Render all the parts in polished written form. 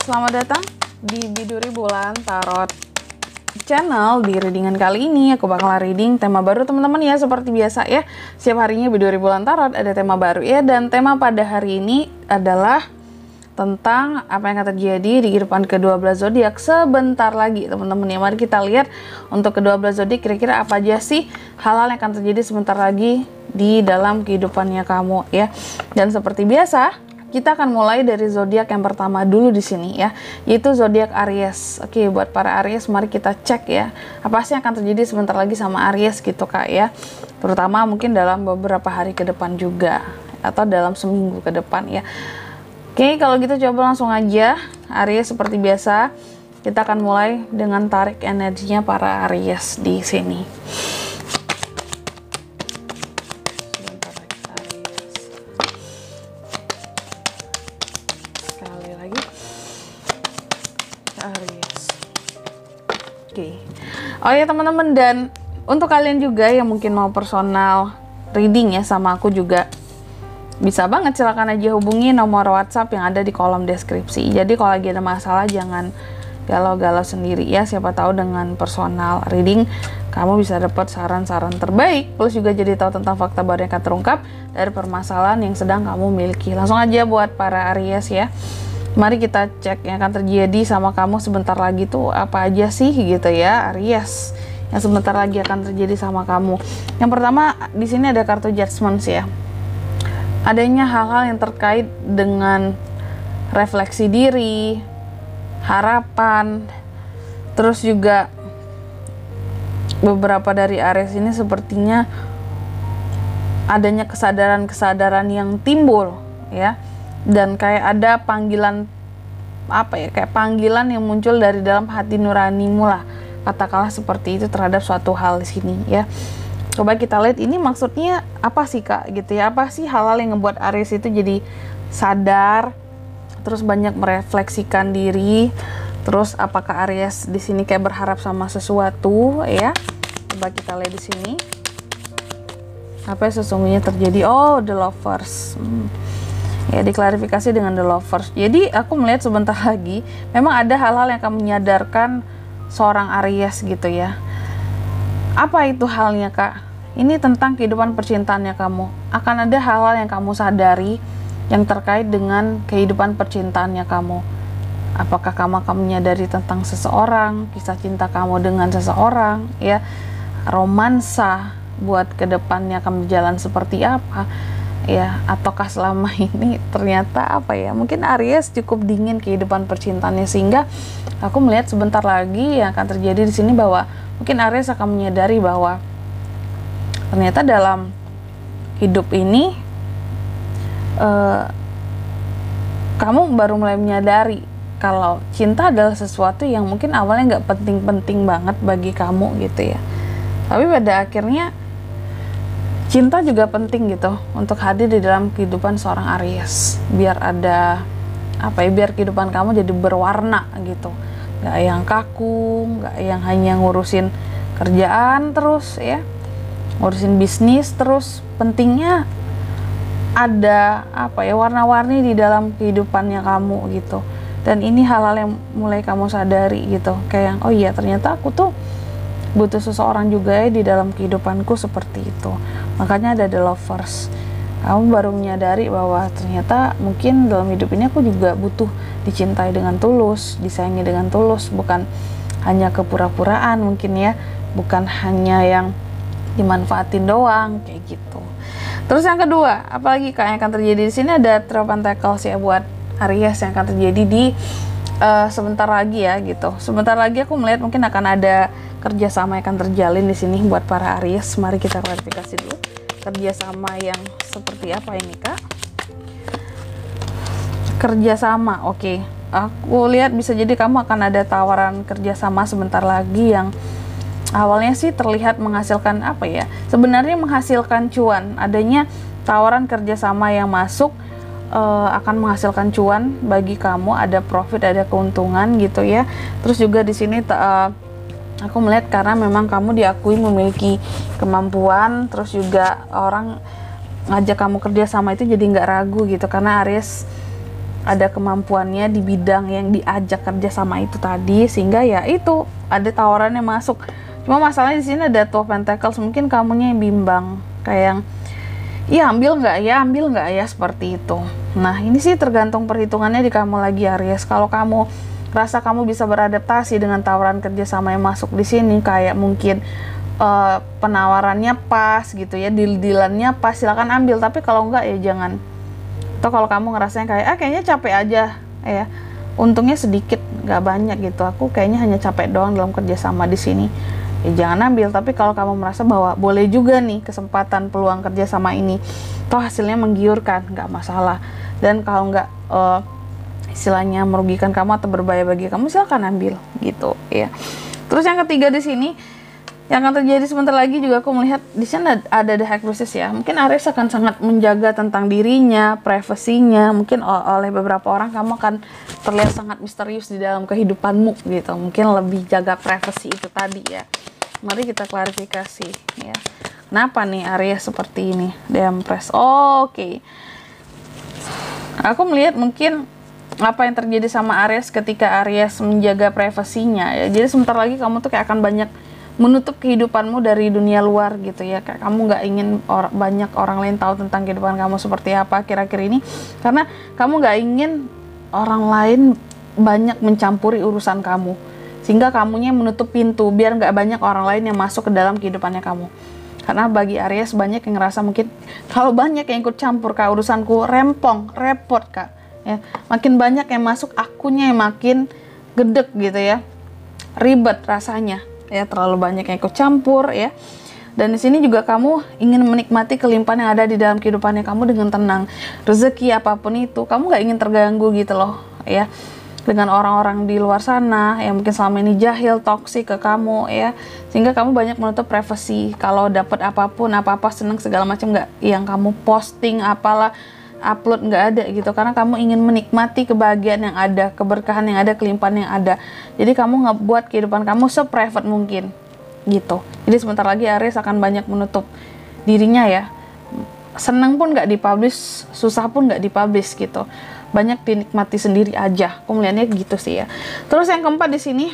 selamat datang di Biduri Bulan Tarot Channel. Di readingan kali ini aku bakal reading tema baru teman-teman ya, seperti biasa ya. Setiap harinya Biduri Bulan Tarot ada tema baru ya, dan tema pada hari ini adalah tentang apa yang akan terjadi di kehidupan ke-12 zodiak sebentar lagi teman-teman ya. Mari kita lihat untuk ke-12 zodiak kira-kira apa aja sih hal-hal yang akan terjadi sebentar lagi di dalam kehidupannya kamu ya. Dan seperti biasa kita akan mulai dari zodiak yang pertama dulu di sini ya, yaitu zodiak Aries. Oke, buat para Aries mari kita cek ya, apa sih yang akan terjadi sebentar lagi sama Aries gitu Kak ya. Terutama mungkin dalam beberapa hari ke depan juga atau dalam seminggu ke depan ya. Oke, kalau gitu coba langsung aja Aries, seperti biasa kita akan mulai dengan tarik energinya para Aries di sini. Sekali lagi Aries. Oke. Oh ya teman-teman, dan untuk kalian juga yang mungkin mau personal reading ya sama aku juga, bisa banget, silakan aja hubungi nomor WhatsApp yang ada di kolom deskripsi. Jadi kalau lagi ada masalah jangan galau-galau sendiri ya, siapa tahu dengan personal reading kamu bisa dapat saran-saran terbaik, plus juga jadi tahu tentang fakta baru yang akan terungkap dari permasalahan yang sedang kamu miliki. Langsung aja buat para Aries ya, mari kita cek yang akan terjadi sama kamu sebentar lagi tuh apa aja sih gitu ya Aries, yang sebentar lagi akan terjadi sama kamu. Yang pertama di sini ada kartu Judgment ya. Adanya hal-hal yang terkait dengan refleksi diri, harapan, terus juga beberapa dari Aries ini sepertinya adanya kesadaran-kesadaran yang timbul ya, dan kayak ada panggilan apa ya, kayak panggilan yang muncul dari dalam hati nuranimu lah, katakanlah seperti itu terhadap suatu hal di sini ya. Coba kita lihat ini maksudnya apa sih Kak gitu ya, apa sih hal-hal yang ngebuat Aries itu jadi sadar, terus banyak merefleksikan diri, terus apakah Aries di sini kayak berharap sama sesuatu ya. Coba kita lihat di sini apa yang sesungguhnya terjadi. Oh, The Lovers. Ya, diklarifikasi dengan The Lovers. Jadi aku melihat sebentar lagi memang ada hal-hal yang akan menyadarkan seorang Aries gitu ya. Apa itu halnya Kak? Ini tentang kehidupan percintaannya kamu. Akan ada hal-hal yang kamu sadari yang terkait dengan kehidupan percintaannya kamu. Apakah kamu akan menyadari tentang seseorang, kisah cinta kamu dengan seseorang, ya, romansa buat kedepannya akan berjalan seperti apa, ya, ataukah selama ini ternyata apa ya, mungkin Aries cukup dingin kehidupan percintaannya, sehingga aku melihat sebentar lagi yang akan terjadi di sini bahwa mungkin Aries akan menyadari bahwa ternyata dalam hidup ini kamu baru mulai menyadari kalau cinta adalah sesuatu yang mungkin awalnya nggak penting-penting banget bagi kamu gitu ya, tapi pada akhirnya cinta juga penting gitu untuk hadir di dalam kehidupan seorang Aries, biar ada apa ya, biar kehidupan kamu jadi berwarna gitu, nggak yang kaku, nggak yang hanya ngurusin kerjaan terus ya, ngurusin bisnis terus. Pentingnya ada apa ya, warna-warni di dalam kehidupannya kamu gitu. Dan ini hal-hal yang mulai kamu sadari gitu, kayak yang oh iya ternyata aku tuh butuh seseorang juga ya di dalam kehidupanku, seperti itu. Makanya ada The Lovers. Kamu baru menyadari bahwa ternyata mungkin dalam hidup ini aku juga butuh dicintai dengan tulus, disayangi dengan tulus, bukan hanya kepura-puraan mungkin ya, bukan hanya yang dimanfaatin doang kayak gitu. Terus yang kedua, apalagi Kak yang akan terjadi di sini, ada Three of Pentacles ya buat Aries yang akan terjadi di sebentar lagi ya gitu. Sebentar lagi aku melihat mungkin akan ada kerjasama yang akan terjalin di sini buat para Aries. Mari kita klarifikasi dulu kerjasama yang seperti apa ini Kak. Kerjasama, oke. Aku lihat bisa jadi kamu akan ada tawaran kerjasama sebentar lagi yang awalnya sih terlihat menghasilkan apa ya, sebenarnya menghasilkan cuan. Adanya tawaran kerjasama yang masuk akan menghasilkan cuan bagi kamu, ada profit, ada keuntungan gitu ya. Terus juga di sini aku melihat karena memang kamu diakui memiliki kemampuan, terus juga orang ngajak kamu kerja sama itu jadi nggak ragu gitu, karena Aries ada kemampuannya di bidang yang diajak kerja sama itu tadi, sehingga ya itu ada tawarannya masuk. Cuma masalahnya di sini ada 12 Pentacles, mungkin kamunya yang bimbang, kayak yang iya ambil nggak ya seperti itu. Nah ini sih tergantung perhitungannya di kamu lagi Aries. Kalau kamu rasa kamu bisa beradaptasi dengan tawaran kerjasama yang masuk di sini, kayak mungkin penawarannya pas gitu ya, deal-dealannya pas, silakan ambil. Tapi kalau enggak ya jangan. Atau kalau kamu ngerasanya kayak kayaknya capek aja ya, untungnya sedikit nggak banyak gitu, aku kayaknya hanya capek doang dalam kerjasama di sini, ya jangan ambil. Tapi kalau kamu merasa bahwa boleh juga nih kesempatan peluang kerjasama ini, toh hasilnya menggiurkan, nggak masalah. Dan kalau nggak istilahnya merugikan kamu atau berbahaya bagi kamu, silakan ambil gitu ya. Terus yang ketiga di sini yang akan terjadi sebentar lagi juga, aku melihat di sana ada the High Priestess ya. Mungkin Aries akan sangat menjaga tentang dirinya, privasinya. Mungkin oleh beberapa orang kamu akan terlihat sangat misterius di dalam kehidupanmu gitu. Mungkin lebih jaga privasi itu tadi ya. Mari kita klarifikasi ya. Kenapa nih Aries seperti ini? The Empress. Oke. Aku melihat mungkin apa yang terjadi sama Aries ketika Aries menjaga privasinya ya. Jadi sebentar lagi kamu tuh kayak akan banyak menutup kehidupanmu dari dunia luar gitu ya. Kayak kamu nggak ingin banyak orang lain tahu tentang kehidupan kamu seperti apa akhir-akhir ini, karena kamu nggak ingin orang lain banyak mencampuri urusan kamu, sehingga kamunya menutup pintu biar nggak banyak orang lain yang masuk ke dalam kehidupannya kamu. Karena bagi Aries banyak yang ngerasa mungkin kalau banyak yang ikut campur kak urusanku, rempong, repot kak ya. Makin banyak yang masuk, akunya yang makin gedek gitu ya, ribet rasanya ya, terlalu banyak yang ikut campur ya. Dan di sini juga kamu ingin menikmati kelimpahan yang ada di dalam kehidupannya kamu dengan tenang. Rezeki apapun itu, kamu nggak ingin terganggu gitu loh ya, dengan orang-orang di luar sana yang mungkin selama ini jahil, toksik ke kamu ya, sehingga kamu banyak menutup privasi. Kalau dapat apapun, apa-apa seneng segala macam, nggak yang kamu posting apalah, upload, nggak ada gitu, karena kamu ingin menikmati kebahagiaan yang ada, keberkahan yang ada, kelimpahan yang ada. Jadi kamu ngebuat kehidupan kamu se-private mungkin gitu. Jadi sebentar lagi Aries akan banyak menutup dirinya ya. Senang pun nggak dipublish, susah pun nggak dipublish gitu. Banyak dinikmati sendiri aja. Aku melihatnya gitu sih ya. Terus yang keempat di sini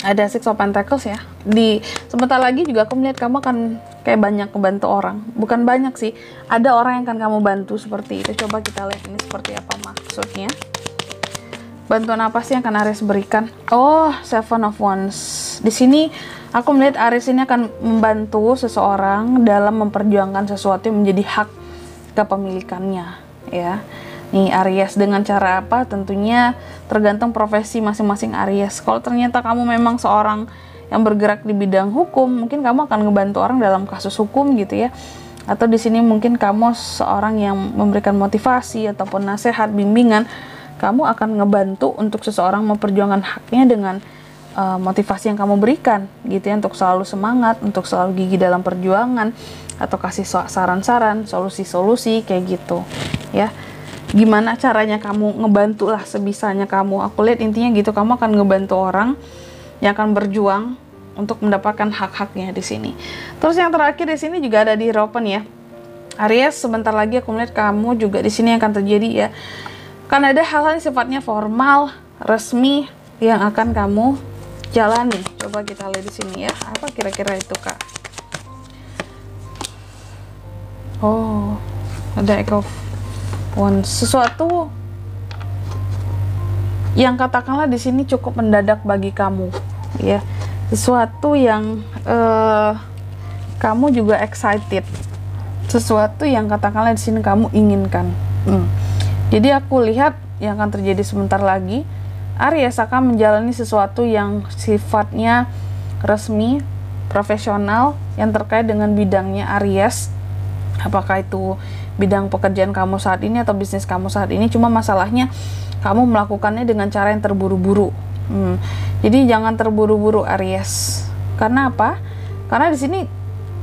ada Six of Pentacles ya. Di sebentar lagi juga aku melihat kamu akan kayak banyak membantu orang. Bukan banyak sih, ada orang yang akan kamu bantu seperti itu. Coba kita lihat ini seperti apa maksudnya. Bantuan apa sih yang akan Aries berikan? Oh, Seven of Wands. Di sini aku melihat Aries ini akan membantu seseorang dalam memperjuangkan sesuatu yang menjadi hak kepemilikannya ya. Nih Aries dengan cara apa? Tentunya tergantung profesi masing-masing Aries. Kalau ternyata kamu memang seorang yang bergerak di bidang hukum, mungkin kamu akan ngebantu orang dalam kasus hukum gitu ya. Atau di sini mungkin kamu seorang yang memberikan motivasi ataupun nasihat, bimbingan, kamu akan ngebantu untuk seseorang memperjuangkan haknya dengan motivasi yang kamu berikan gitu ya, untuk selalu semangat, untuk selalu gigih dalam perjuangan, atau kasih saran-saran, solusi-solusi kayak gitu ya. Gimana caranya kamu ngebantu lah sebisanya kamu. Aku lihat intinya gitu, kamu akan ngebantu orang yang akan berjuang untuk mendapatkan hak-haknya di sini. Terus yang terakhir di sini juga ada di Hierophant ya. Aries, sebentar lagi aku melihat kamu juga di sini akan terjadi ya. Kan ada hal-hal yang sifatnya formal, resmi yang akan kamu jalani. Coba kita lihat di sini ya. Apa kira-kira itu, Kak? Oh, ada Eight of Wands. Sesuatu yang katakanlah di sini cukup mendadak bagi kamu, ya. Sesuatu yang kamu juga excited. Sesuatu yang katakanlah di sini kamu inginkan. Jadi aku lihat yang akan terjadi sebentar lagi, Aries akan menjalani sesuatu yang sifatnya resmi, profesional, yang terkait dengan bidangnya Aries. Apakah itu bidang pekerjaan kamu saat ini atau bisnis kamu saat ini, cuma masalahnya kamu melakukannya dengan cara yang terburu-buru. Jadi jangan terburu-buru Aries. Karena apa? Karena di sini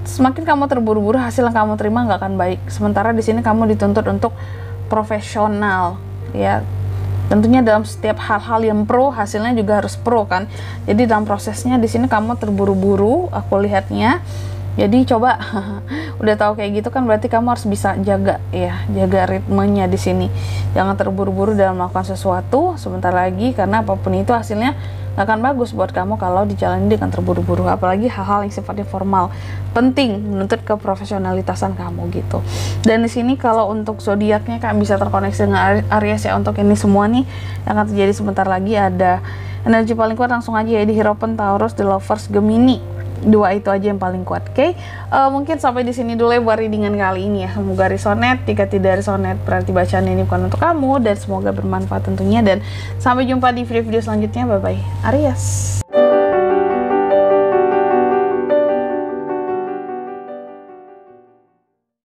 semakin kamu terburu-buru, hasil yang kamu terima nggak akan baik. Sementara di sini kamu dituntut untuk profesional, ya. Tentunya dalam setiap hal-hal yang pro, hasilnya juga harus pro kan. Jadi dalam prosesnya di sini kamu terburu-buru, aku lihatnya, Jadi coba udah tahu kayak gitu kan, berarti kamu harus bisa jaga ya, jaga ritmenya di sini. Jangan terburu-buru dalam melakukan sesuatu sebentar lagi, karena apapun itu hasilnya gak akan bagus buat kamu kalau dijalani dengan terburu-buru. Apalagi hal-hal yang sifatnya formal, penting menuntut keprofesionalitasan kamu gitu. Dan di sini kalau untuk zodiaknya kan bisa terkoneksi dengan Aries ya. Untuk ini semua nih yang akan terjadi sebentar lagi, ada energi paling kuat langsung aja ya di Hierophant, Taurus, The Lovers, Gemini. Dua itu aja yang paling kuat, oke? Mungkin sampai di sini dulu ya buat readingan kali ini ya. Semoga resonate. Jika tidak resonate, berarti bacaan ini bukan untuk kamu, dan semoga bermanfaat tentunya. Dan sampai jumpa di video-video selanjutnya. Bye bye, Aries.